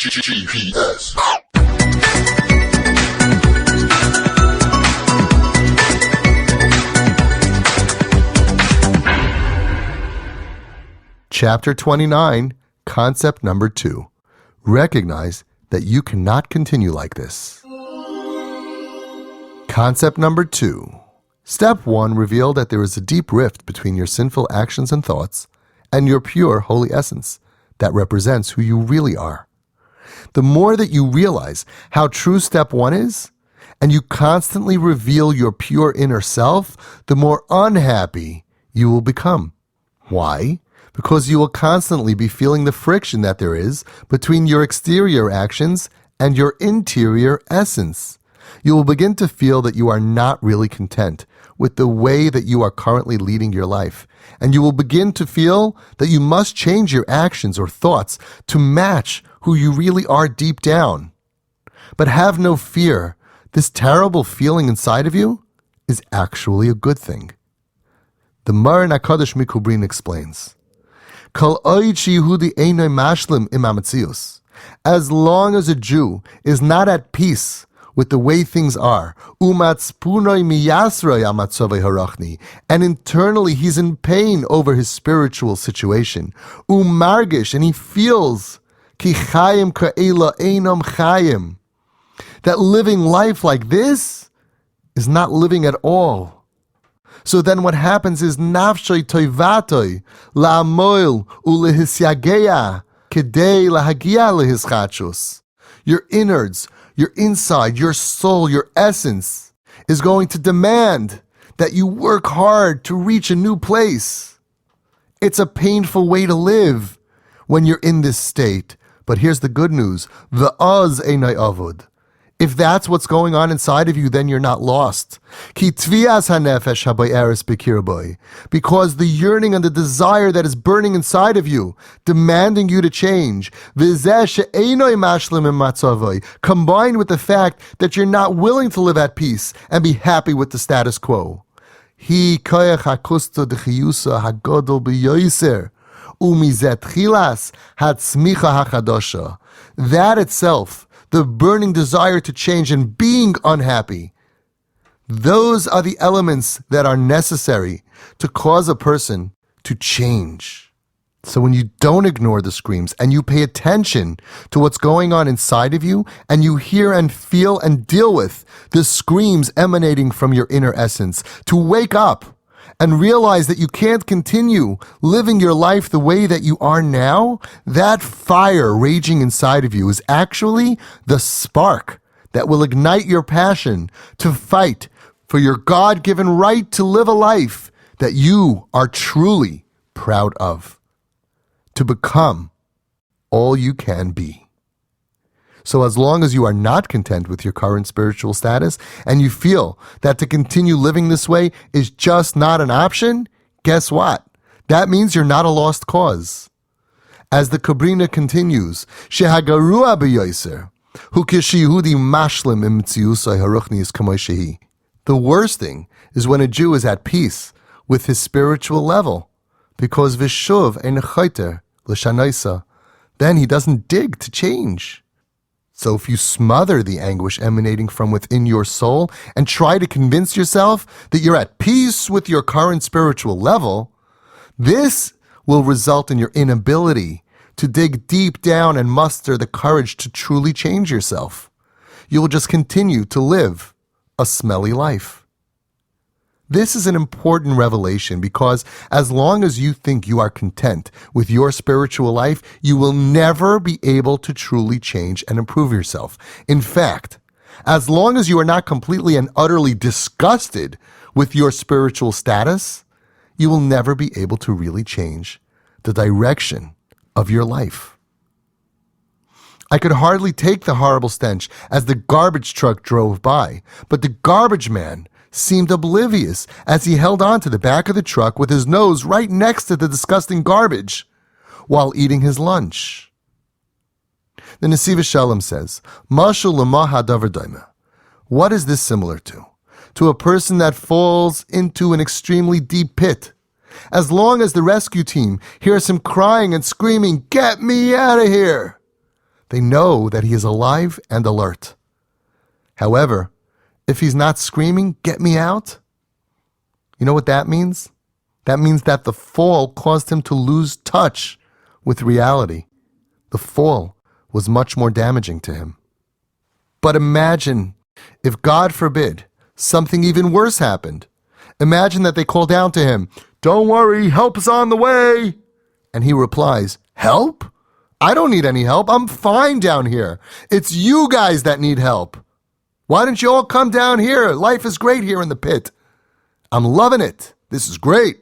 GPS. Chapter 29, Concept Number 2. Recognize that you cannot continue like this. Concept Number 2. Step 1 revealed that there is a deep rift between your sinful actions and thoughts and your pure holy essence that represents who you really are. The more that you realize how true step 1 is, and you constantly reveal your pure inner self, the more unhappy you will become. Why? Because you will constantly be feeling the friction that there is between your exterior actions and your interior essence. You will begin to feel that you are not really content with the way that you are currently leading your life, and you will begin to feel that you must change your actions or thoughts to match who you really are deep down. But have no fear, this terrible feeling inside of you is actually a good thing. The Maran HaKadosh Mikubrin explains, as long as a Jew is not at peace with the way things are, and internally he's in pain over his spiritual situation, and he feels that living life like this is not living at all. So then what happens is nafshay toivatoi la'amoil ulehisyageya kedei lahagia lehischachus. Your innards, your inside, your soul, your essence is going to demand that you work hard to reach a new place. It's a painful way to live when you're in this state. But here's the good news. V'az einai avod. If that's what's going on inside of you, then you're not lost. Ki tvias hanefesh habay'eres b'kirboy. Because the yearning and the desire that is burning inside of you, demanding you to change, v'zeh she'einoi mashlim matzavoy, combined with the fact that you're not willing to live at peace and be happy with the status quo. Hi koyach hakusto d'chiyusa hagodol b'yoyser. That itself, the burning desire to change and being unhappy, those are the elements that are necessary to cause a person to change. So when you don't ignore the screams and you pay attention to what's going on inside of you, and you hear and feel and deal with the screams emanating from your inner essence, to wake up and realize that you can't continue living your life the way that you are now, that fire raging inside of you is actually the spark that will ignite your passion to fight for your God-given right to live a life that you are truly proud of, to become all you can be. So as long as you are not content with your current spiritual status and you feel that to continue living this way is just not an option, guess what? That means you're not a lost cause. As the Kabrina continues, Shehagarua b'yoser, hu kishiyehudi mashlim im mitziusai haruchnis kamoi shehi. The worst thing is when a Jew is at peace with his spiritual level, because vishuv ein chayter l'shanaisa, then he doesn't dig to change. So if you smother the anguish emanating from within your soul and try to convince yourself that you're at peace with your current spiritual level, this will result in your inability to dig deep down and muster the courage to truly change yourself. You will just continue to live a smelly life. This is an important revelation because as long as you think you are content with your spiritual life, you will never be able to truly change and improve yourself. In fact, as long as you are not completely and utterly disgusted with your spiritual status, you will never be able to really change the direction of your life. I could hardly take the horrible stench as the garbage truck drove by, but the garbage man seemed oblivious as he held on to the back of the truck with his nose right next to the disgusting garbage while eating his lunch. The Nesiv Shalom says, Mashul lamaha davar daima. What is this similar to? To a person that falls into an extremely deep pit. As long as the rescue team hears him crying and screaming, "Get me out of here!" They know that he is alive and alert. However, if he's not screaming, "Get me out," you know what that means? That means that the fall caused him to lose touch with reality. The fall was much more damaging to him. But imagine if, God forbid, something even worse happened. Imagine that they call down to him, "Don't worry, help is on the way." And he replies, "Help? I don't need any help. I'm fine down here. It's you guys that need help. Why don't you all come down here? Life is great here in the pit. I'm loving it. This is great."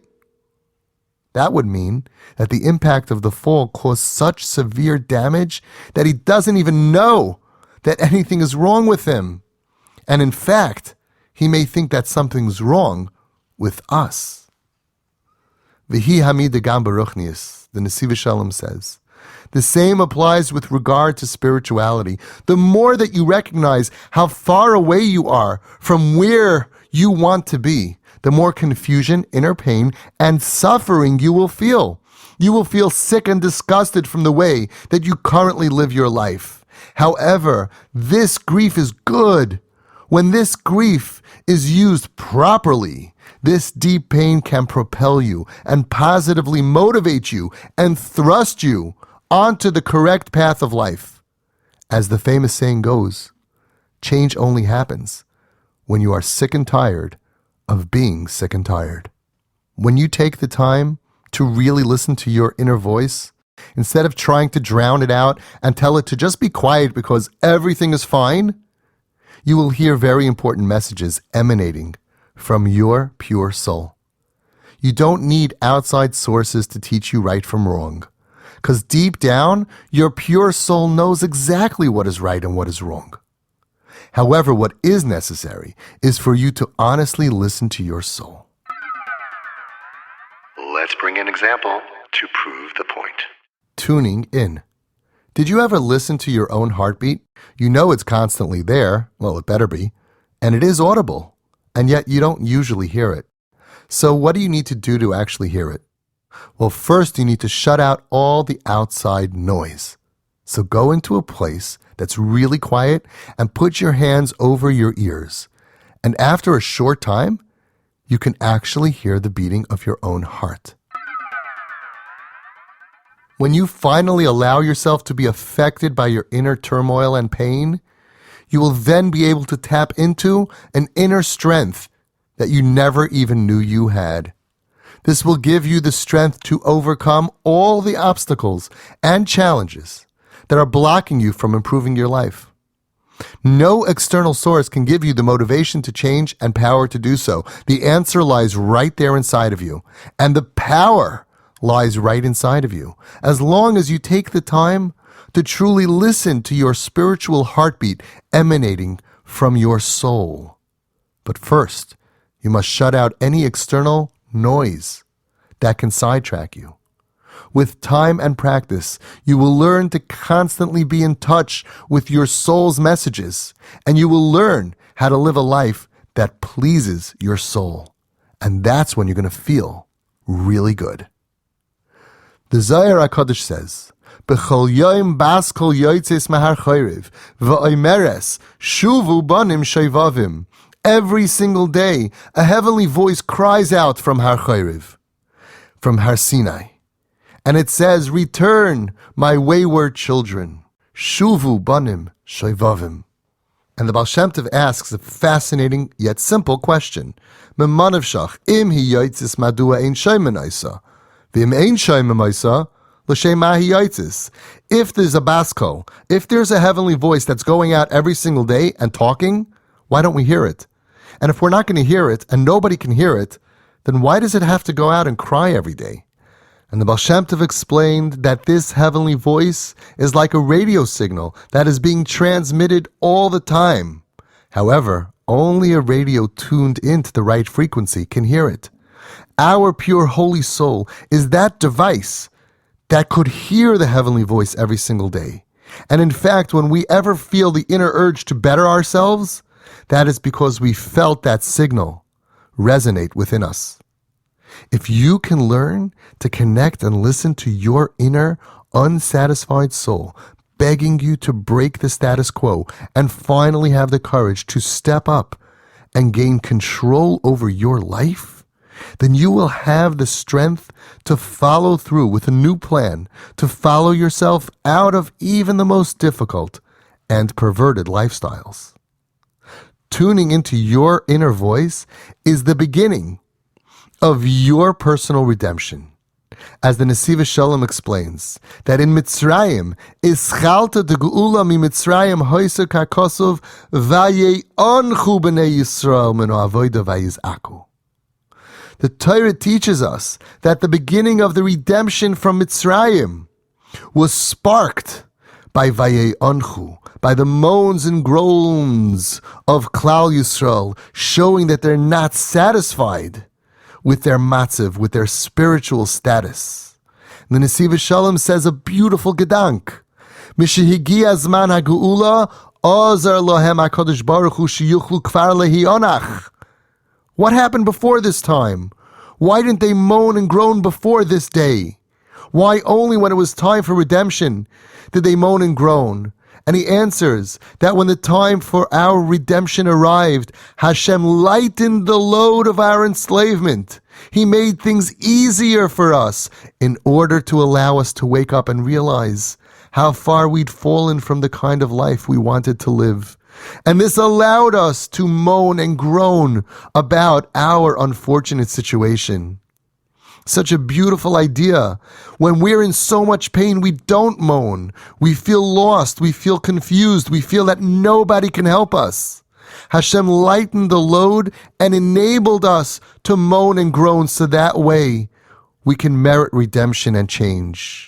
That would mean that the impact of the fall caused such severe damage that he doesn't even know that anything is wrong with him. And in fact, he may think that something's wrong with us. V'hi hamida gam baruchnius, the Nesiv Shalom says. The same applies with regard to spirituality. The more that you recognize how far away you are from where you want to be, the more confusion, inner pain, and suffering you will feel. You will feel sick and disgusted from the way that you currently live your life. However, this grief is good. When this grief is used properly, this deep pain can propel you and positively motivate you and thrust you onto the correct path of life. As the famous saying goes, change only happens when you are sick and tired of being sick and tired. When you take the time to really listen to your inner voice, instead of trying to drown it out and tell it to just be quiet because everything is fine, you will hear very important messages emanating from your pure soul. You don't need outside sources to teach you right from wrong, because deep down, your pure soul knows exactly what is right and what is wrong. However, what is necessary is for you to honestly listen to your soul. Let's bring an example to prove the point. Tuning in. Did you ever listen to your own heartbeat? You know it's constantly there, well, it better be, and it is audible, and yet you don't usually hear it. So what do you need to do to actually hear it? Well, first you need to shut out all the outside noise. So go into a place that's really quiet and put your hands over your ears. And after a short time, you can actually hear the beating of your own heart. When you finally allow yourself to be affected by your inner turmoil and pain, you will then be able to tap into an inner strength that you never even knew you had. This will give you the strength to overcome all the obstacles and challenges that are blocking you from improving your life. No external source can give you the motivation to change and power to do so. The answer lies right there inside of you, and the power lies right inside of you, as long as you take the time to truly listen to your spiritual heartbeat emanating from your soul. But first, you must shut out any external noise that can sidetrack you. With time and practice, you will learn to constantly be in touch with your soul's messages, and you will learn how to live a life that pleases your soul. And that's when you're going to feel really good. The Zohar HaKadosh says, B'chol yoim bas kol yotzes mahar chayriv, v'oimeres, shuvu banim shayvavim. Every single day, a heavenly voice cries out from Har Chayriv, from Har Sinai. And it says, "Return, my wayward children. Shuvu banim shayvavim." And the Baal Shem Tov asks a fascinating yet simple question. Memanavshach, im hi yotzes madua ein shaymenaisa. V'im ein shaymenaisa, l'shem mahi yotzes. If there's a baskol, if there's a heavenly voice that's going out every single day and talking, why don't we hear it? And if we're not going to hear it, and nobody can hear it, then why does it have to go out and cry every day? And the Baal Shem Tov explained that this heavenly voice is like a radio signal that is being transmitted all the time. However, only a radio tuned into the right frequency can hear it. Our pure holy soul is that device that could hear the heavenly voice every single day. And in fact, when we ever feel the inner urge to better ourselves, that is because we felt that signal resonate within us. If you can learn to connect and listen to your inner, unsatisfied soul begging you to break the status quo and finally have the courage to step up and gain control over your life, then you will have the strength to follow through with a new plan, to follow yourself out of even the most difficult and perverted lifestyles. Tuning into your inner voice is the beginning of your personal redemption. As the Nesiv Shalom explains, that in Mitzrayim, Ischalta de Geula mi Mitzrayim hoise kakosov vaye onchu b'nei Yisrael meno avoida vayizaku. The Torah teaches us that the beginning of the redemption from Mitzrayim was sparked by vaye onchu, by the moans and groans of Klal Yisrael, showing that they're not satisfied with their matziv, with their spiritual status. The Nesiv Shalom says a beautiful gedank. Mishehigia zman hageula, ozar lohem HaKadosh Baruch Hu sheyuchlu kfar lehionach. What happened before this time? Why didn't they moan and groan before this day? Why only when it was time for redemption did they moan and groan? And he answers that when the time for our redemption arrived, Hashem lightened the load of our enslavement. He made things easier for us in order to allow us to wake up and realize how far we'd fallen from the kind of life we wanted to live. And this allowed us to moan and groan about our unfortunate situation. Such a beautiful idea. When we're in so much pain, we don't moan. We feel lost. We feel confused. We feel that nobody can help us. Hashem lightened the load and enabled us to moan and groan so that way we can merit redemption and change.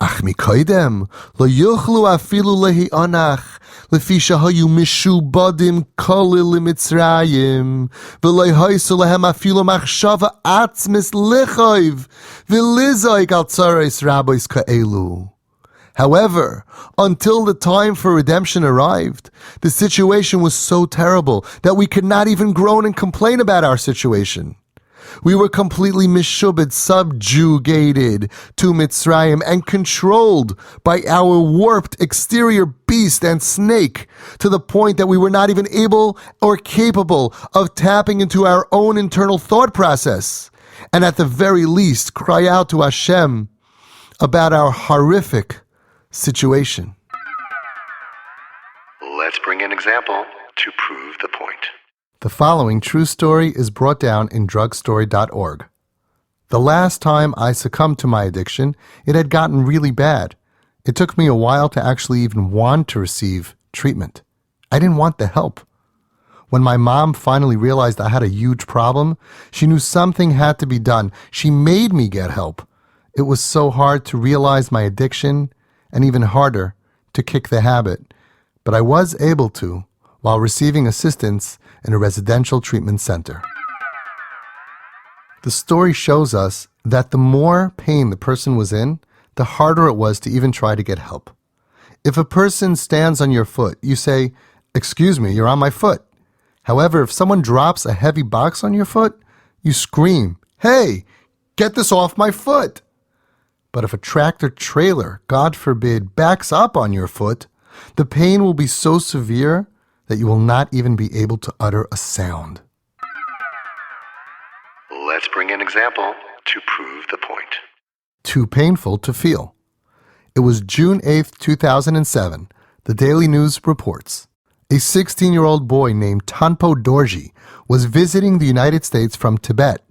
Ach mikoidem lo yuchlu afilu lehionach lefi shahayu mishubadim kolil limitzrayim v'lo haisu lehem afilu machshava atzmis lichoiv v'lizoik al tzares rabbis ka'elu. However, until the time for redemption arrived, the situation was so terrible that we could not even groan and complain about our situation. We were completely mishubed, subjugated to Mitzrayim and controlled by our warped exterior beast and snake to the point that we were not even able or capable of tapping into our own internal thought process and at the very least cry out to Hashem about our horrific situation. Let's bring an example to prove the point. The following true story is brought down in drugstory.org. The last time I succumbed to my addiction, it had gotten really bad. It took me a while to actually even want to receive treatment. I didn't want the help. When my mom finally realized I had a huge problem, she knew something had to be done. She made me get help. It was so hard to realize my addiction and even harder to kick the habit. But I was able to, while receiving assistance in a residential treatment center. The story shows us that the more pain the person was in, the harder it was to even try to get help. If a person stands on your foot, you say, "Excuse me, you're on my foot." However, if someone drops a heavy box on your foot, you scream, "Hey, get this off my foot." But if a tractor trailer, God forbid, backs up on your foot, the pain will be so severe that you will not even be able to utter a sound. Let's bring an example to prove the point. Too painful to feel. It was June 8th, 2007. The Daily News reports. A 16-year-old boy named Tanpo Dorji was visiting the United States from Tibet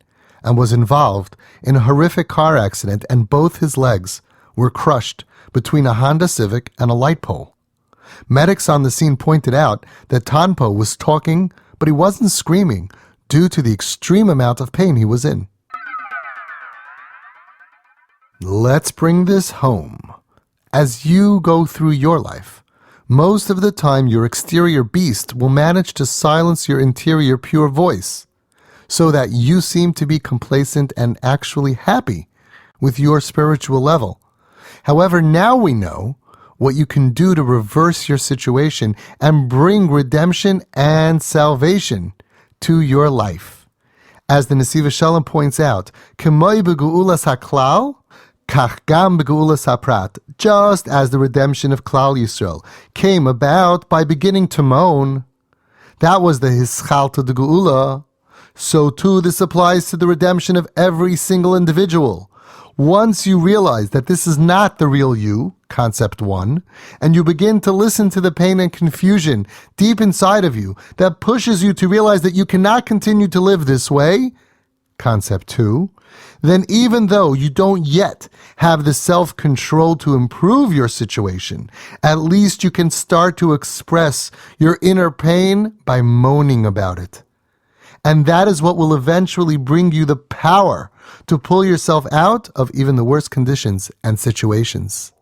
and was involved in a horrific car accident, and both his legs were crushed between a Honda Civic and a light pole. Medics on the scene pointed out that Tanpo was talking, but he wasn't screaming due to the extreme amount of pain he was in. Let's bring this home. As you go through your life, most of the time your exterior beast will manage to silence your interior pure voice, so that you seem to be complacent and actually happy with your spiritual level. However, now we know what you can do to reverse your situation and bring redemption and salvation to your life. As the Nesiv Shalom points out, "K'moi b'ge'ulas haklal, Kach gam begulas haprat, just as the redemption of Klal Yisrael came about by beginning to moan. That was the hischalta de geula. So too this applies to the redemption of every single individual. Once you realize that this is not the real you, concept 1, and you begin to listen to the pain and confusion deep inside of you that pushes you to realize that you cannot continue to live this way, concept 2, then even though you don't yet have the self-control to improve your situation, at least you can start to express your inner pain by moaning about it. And that is what will eventually bring you the power to pull yourself out of even the worst conditions and situations.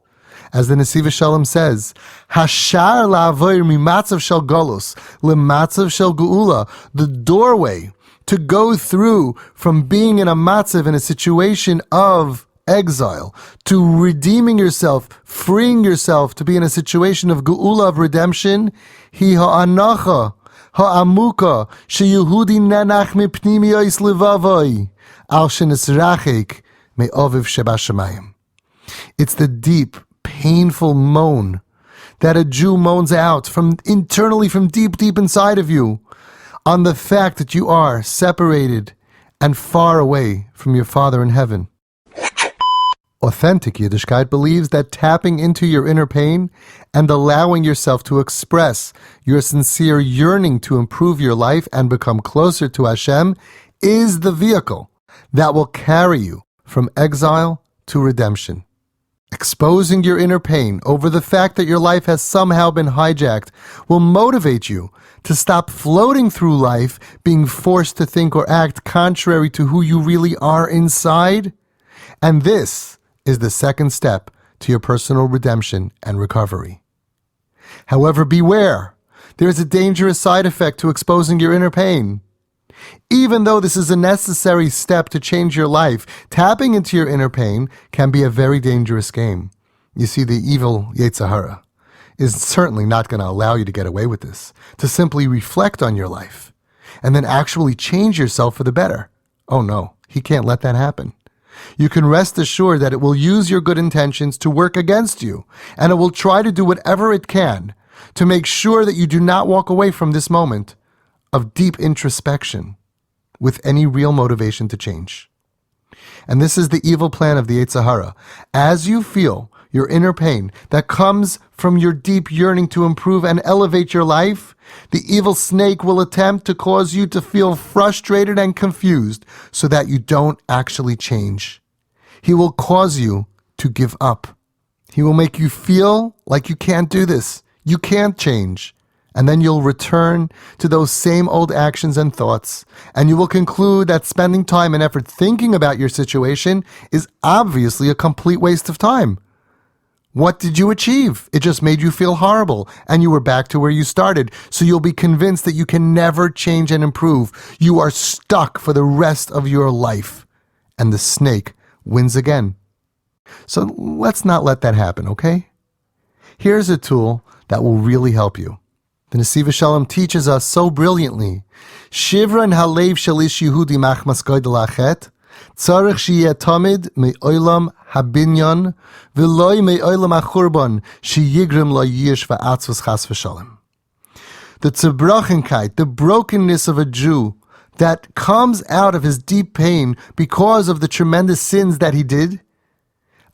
As the Nesiv Shalom says, Hashar la'avoir mimatzav shel golus lematzav shel geula, the doorway to go through from being in a matzav, in a situation of exile, to redeeming yourself, freeing yourself to be in a situation of geula, of redemption, hi ha'anacha ha'amuka sheyehudi nenach mipnimiyos levavoi al shenisrachek me'oviv shebashamayim. It's the deep, painful moan that a Jew moans out from internally, from deep, deep inside of you, on the fact that you are separated and far away from your Father in heaven. Authentic Yiddishkeit believes that tapping into your inner pain and allowing yourself to express your sincere yearning to improve your life and become closer to Hashem is the vehicle that will carry you from exile to redemption. Exposing your inner pain over the fact that your life has somehow been hijacked will motivate you to stop floating through life, being forced to think or act contrary to who you really are inside. And this is the second step to your personal redemption and recovery. However, beware. There is a dangerous side effect to exposing your inner pain. Even though this is a necessary step to change your life, tapping into your inner pain can be a very dangerous game. You see, the evil Yetzer Hara is certainly not going to allow you to get away with this, to simply reflect on your life and then actually change yourself for the better. Oh no, he can't let that happen. You can rest assured that it will use your good intentions to work against you, and it will try to do whatever it can to make sure that you do not walk away from this moment of deep introspection with any real motivation to change. And this is the evil plan of the Yetzer Hara. As you feel your inner pain that comes from your deep yearning to improve and elevate your life, the evil snake will attempt to cause you to feel frustrated and confused so that you don't actually change. He will cause you to give up. He will make you feel like you can't do this. You can't change. And then you'll return to those same old actions and thoughts, and you will conclude that spending time and effort thinking about your situation is obviously a complete waste of time. What did you achieve? It just made you feel horrible, and you were back to where you started, so you'll be convinced that you can never change and improve. You are stuck for the rest of your life, and the snake wins again. So let's not let that happen, okay? Here's a tool that will really help you. The Nesiv Shalom teaches us so brilliantly, Shivran halev shel ish Yehudi machmas godel hachet, tzarich sheyeh tamid me'olam habinyan, v'loy me'olam hachurban sheyigrim lo yish v'atzvus chas v'shalom. The tzerbrochenkeit, the brokenness of a Jew that comes out of his deep pain because of the tremendous sins that he did,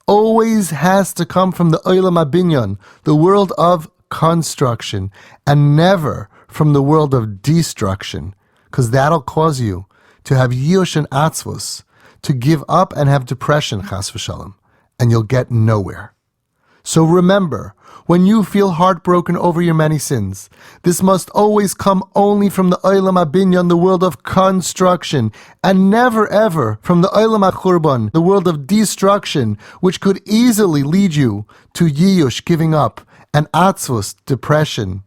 always has to come from the olam habinyan, the world of construction, and never from the world of destruction, because that'll cause you to have yush and atzvus, to give up and have depression, chas v'shalom, and you'll get nowhere. So remember, when you feel heartbroken over your many sins, this must always come only from the olam habinyan, the world of construction, and never ever from the olam hachurban, the world of destruction, which could easily lead you to yush, giving up, and atzvus, depression.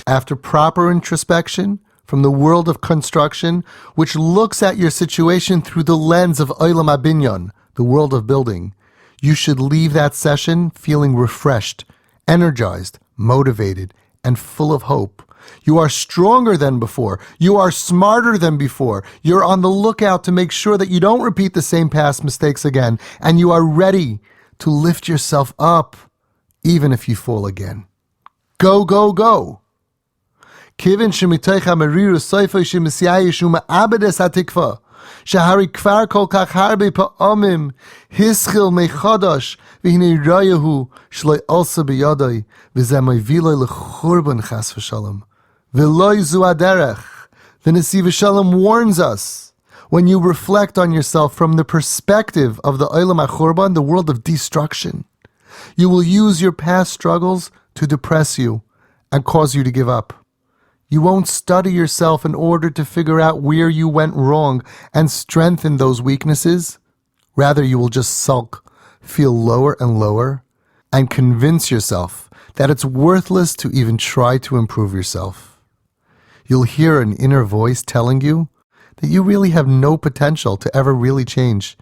After proper introspection from the world of construction, which looks at your situation through the lens of olam habinyan, the world of building, you should leave that session feeling refreshed, energized, motivated, and full of hope, You are stronger than before. You are smarter than before. You're on the lookout to make sure that you don't repeat the same past mistakes again. And you are ready to lift yourself up, even if you fall again. Go, go, go. Kivin shemitoicha meriru soifo shemisiyayish uma'abedes hatikva. Shahari kvar kol kach harbe pa'amim hischil mechadosh v'hinei rayahu shloi alsa b'yadai v'zemai viloi l'churban chas v'shalom v'loi zu aderech. The Nesiv Shalom warns us, when you reflect on yourself from the perspective of the Olam HaChurban, the world of destruction, you will use your past struggles to depress you and cause you to give up. You won't study yourself in order to figure out where you went wrong and strengthen those weaknesses. Rather, you will just sulk, feel lower and lower, and convince yourself that it's worthless to even try to improve yourself. You'll hear an inner voice telling you that you really have no potential to ever really change.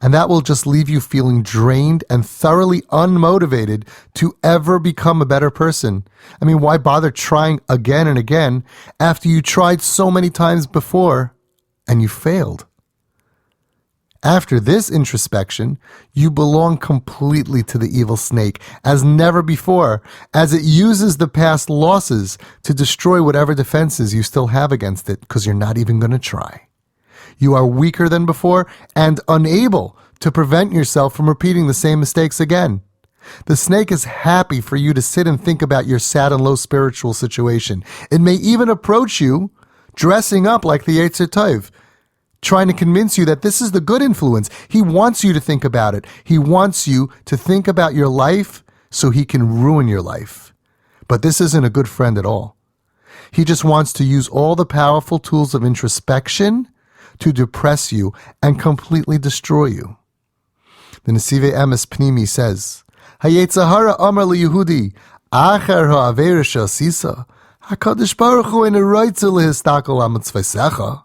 And that will just leave you feeling drained and thoroughly unmotivated to ever become a better person. I mean, why bother trying again and again after you tried so many times before and you failed? After this introspection, you belong completely to the evil snake as never before, as it uses the past losses to destroy whatever defenses you still have against it, because you're not even going to try. You are weaker than before and unable to prevent yourself from repeating the same mistakes again. The snake is happy for you to sit and think about your sad and low spiritual situation. It may even approach you dressing up like the Yetzer Tov, trying to convince you that this is the good influence. He wants you to think about it. He wants you to think about your life so he can ruin your life. But this isn't a good friend at all. He just wants to use all the powerful tools of introspection to depress you and completely destroy you. The Nesive Emes Pnimi says, Hayetzer Hara Amar LeYehudi, Acher ha'avera she'asisa, HaKadosh Baruch Hu eino roitze lehistakel al mitzvosecha.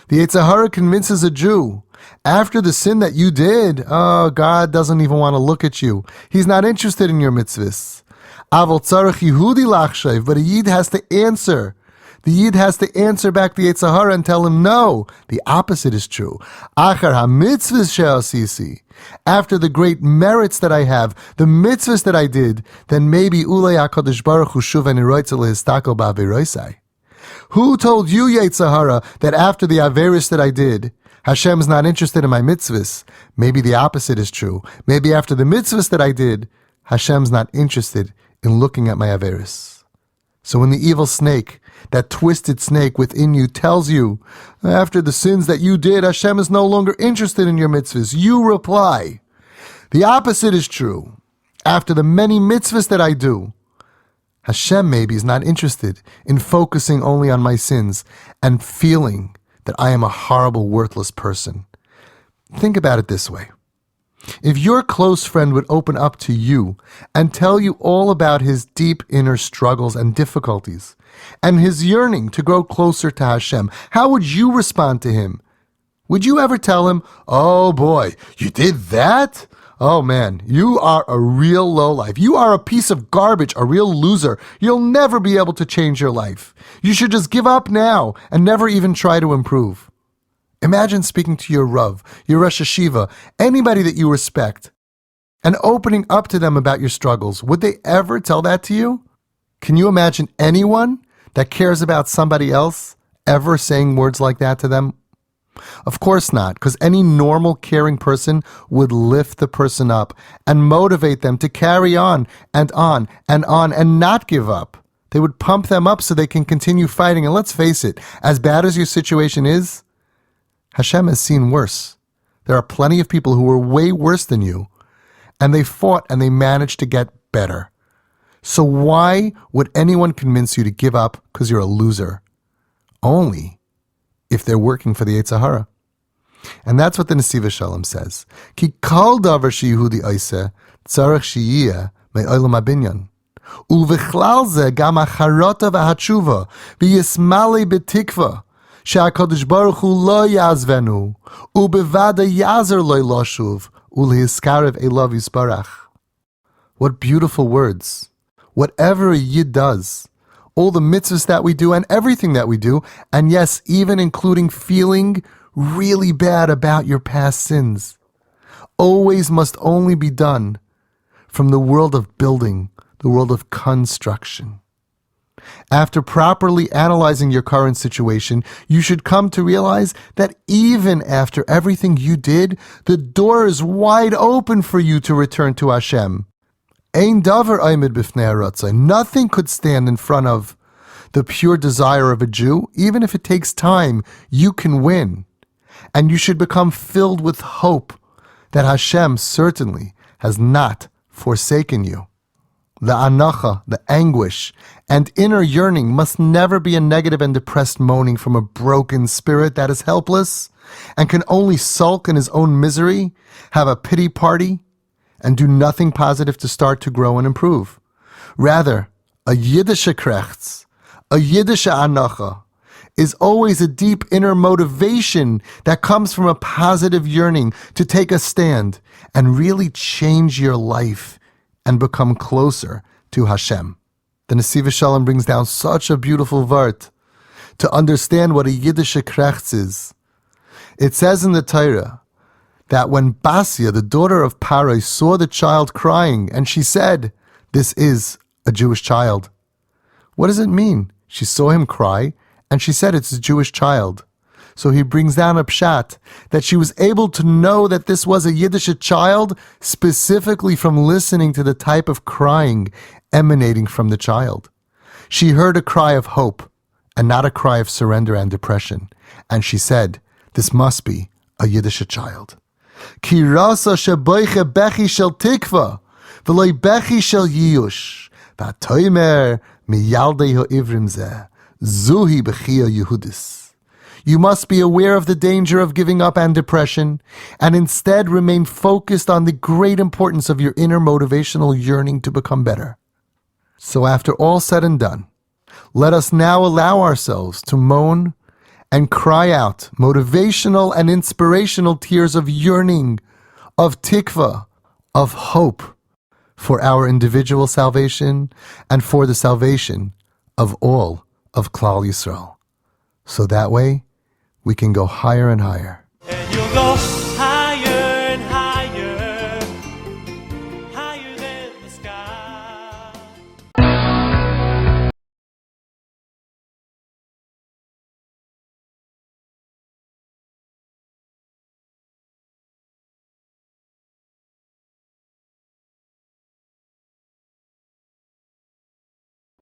The Yetzer Hara convinces a Jew, after the sin that you did, God doesn't even want to look at you. He's not interested in your mitzvahs. Aval tzarech Yehudi lachshav, but a Yid has to answer. The Yid has to answer back the Yetzer Hara and tell him, no, the opposite is true. Achar ha-mitzvahs she'asisi. After the great merits that I have, the mitzvahs that I did, then maybe ulei HaKadosh Baruch Hu shuv ani roitze lehistakel ba'averoisai. Who told you, Yetzer Hara, that after the averis that I did, Hashem is not interested in my mitzvahs? Maybe the opposite is true. Maybe after the mitzvahs that I did, Hashem's not interested in looking at my averis. So when the evil snake, that twisted snake within you, tells you, after the sins that you did, Hashem is no longer interested in your mitzvahs, you reply, the opposite is true. After the many mitzvahs that I do, Hashem maybe is not interested in focusing only on my sins and feeling that I am a horrible, worthless person. Think about it this way. If your close friend would open up to you and tell you all about his deep inner struggles and difficulties and his yearning to grow closer to Hashem, how would you respond to him? Would you ever tell him, oh boy, you did that? Oh man, you are a real lowlife. You are a piece of garbage, a real loser. You'll never be able to change your life. You should just give up now and never even try to improve. Imagine speaking to your Rav, your Rosh Hashiva, anybody that you respect, and opening up to them about your struggles. Would they ever tell that to you? Can you imagine anyone that cares about somebody else ever saying words like that to them? Of course not, because any normal, caring person would lift the person up and motivate them to carry on and on and on and not give up. They would pump them up so they can continue fighting. And let's face it, as bad as your situation is, Hashem has seen worse. There are plenty of people who were way worse than you, and they fought and they managed to get better. So why would anyone convince you to give up because you're a loser? Only if they're working for the Yetzer Hara. And that's what the Nesiv Shalom says. Ki kol davar sheyehudi oiseh tzarech sheyeh me'olam habinyan. Uvechlal ze gam hacharata v'hatshuva v'yismale b'tikva she'HaKadosh Baruch Hu lo yazvenu ubevada yazer lo loshuv ulehiskarev elav yisbarach. What beautiful words. Whatever a Yid does, all the mitzvahs that we do and everything that we do, and yes, even including feeling really bad about your past sins, always must only be done from the world of building, the world of construction. After properly analyzing your current situation, you should come to realize that even after everything you did, the door is wide open for you to return to Hashem. Ein davar oimid b'fnei haratzon. Nothing could stand in front of the pure desire of a Jew. Even if it takes time, you can win. And you should become filled with hope that Hashem certainly has not forsaken you. The anacha, the anguish, and inner yearning must never be a negative and depressed moaning from a broken spirit that is helpless and can only sulk in his own misery, have a pity party, and do nothing positive to start to grow and improve. Rather, a Yiddische krechts, a Yiddische anacha, is always a deep inner motivation that comes from a positive yearning to take a stand and really change your life and become closer to Hashem. The Nesiv Shalom brings down such a beautiful vart to understand what a Yiddische krechts is. It says in the Torah that when Basia, the daughter of Parai, saw the child crying, and she said, "This is a Jewish child." What does it mean? She saw him cry, and she said it's a Jewish child. So he brings down a pshat that she was able to know that this was a Yiddish child specifically from listening to the type of crying emanating from the child. She heard a cry of hope and not a cry of surrender and depression. And she said, this must be a Yiddish child. Ki rasa sheboiche bechi shel tikva, v'loi bechi shel yiyush, v'atoimer miyaldei ha'ivrim zeh, zuhi bechia Yehudis. You must be aware of the danger of giving up and depression, and instead remain focused on the great importance of your inner motivational yearning to become better. So after all said and done, let us now allow ourselves to moan and cry out motivational and inspirational tears of yearning, of tikva, of hope for our individual salvation and for the salvation of all of Klal Yisrael. So that way, we can go higher and higher.